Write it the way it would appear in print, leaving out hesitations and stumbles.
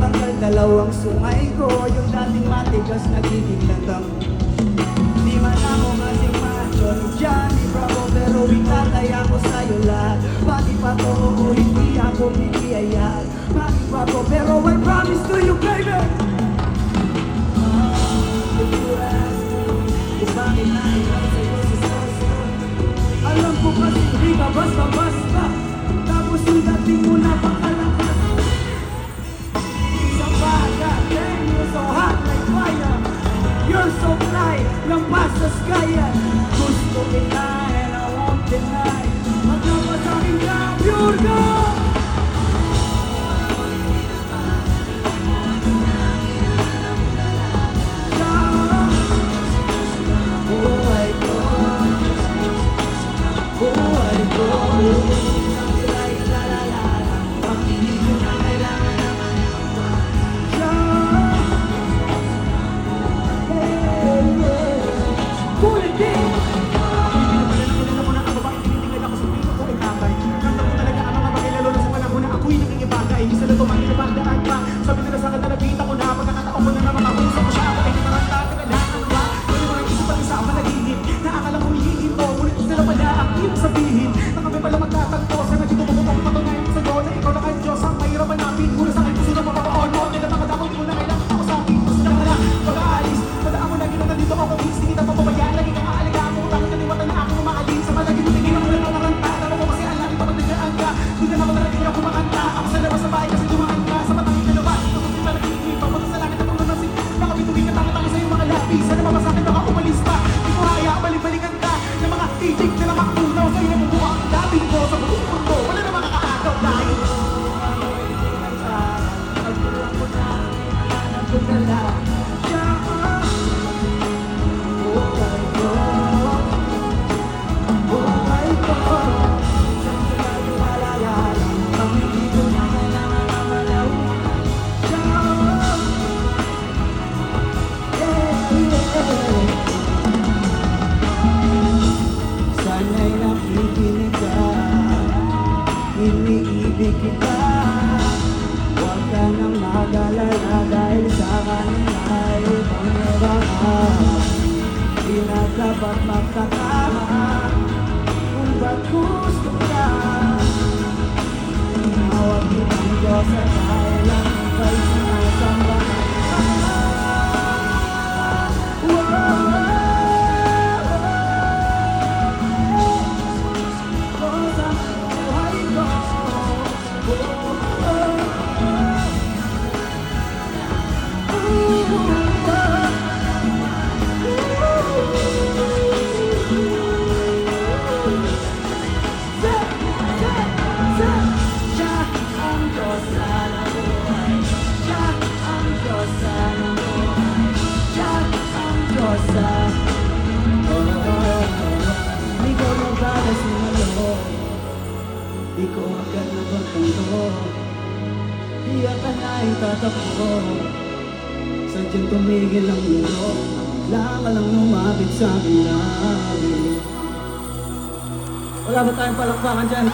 matanggal, dalawang sungay ko. Yung dating matigas, nagiging landang. Di man ako kasing macho ni Johnny Bravo, pero itataya ko sa'yo lahat. Pati pa to, hindi ako bibiyaya. Maki Bravo, pero I promise to you, baby. If you ask me, kung bakit nailang sa'yo si Soso, alam ko kasi di ka basta-basta. Tapos yung dating mo napakalakas. Isang baga, damn, you're so hot like fire. You're so fly, lampas sa sky. Gusto kita and I won't deny. Maglapas aking ka, pure ka. Sabi nila sa akin na nabita ko na pagkakataon ko na naman makausap ko siya. Ako ay nakaranta ka na lahat ng ba? Pwede mo lang isip ang isa ang managihit na akala ko hihinto, ngunit sila pala ang iyong sabihin na kami pala magtatagpo sa naging bumubong patunayan sa'yo na ikaw lang ang Diyos ang mahirap hanapin. Mula sa akin puso na mapapaon mo, nilatakad ako, di mo na kailangan ako sa akin. Gusto na wala, pag-aalis, tandaan mo lagi na nandito ako, hindi kita papabayaan. Lagi kang aalaga ako, utangin kaliwatan na aking umahalin. Sa malagi mo tingin ako na nakaranta, tama ko kasi ang lagi pa magdagaan ka. Di na ako talaga na kumakanta, ako sa labas sa bahay kasi dumaan ka sa matangin na labas. Sana mamasakit baka umalis pa. Di ko haya, balik-balikan ka ng mga titig na nakakunaw sa'yo na bubuha ang dating ko sa buong mundo. Wala na makakaagaw dahil pagkulang ko na, hanap ko na lang. Sana'y nakikinig ka, iniibig kita. Huwag ka nang mag-alala dahil sa kanila ay pangyawa ka. Di na dapat magtatama kung ba't gusto ka. Tumawag kitang Diyos at dahil lang ika'y sinasamba. Ikaw ang balas ng malo, di ko agad na pagtanto. Iyak ka na itatakbo, sadyang tumigil ang mundo. Bigla ka lang lumapit sa aking labi. Wala ba tayong palakpakan dyan?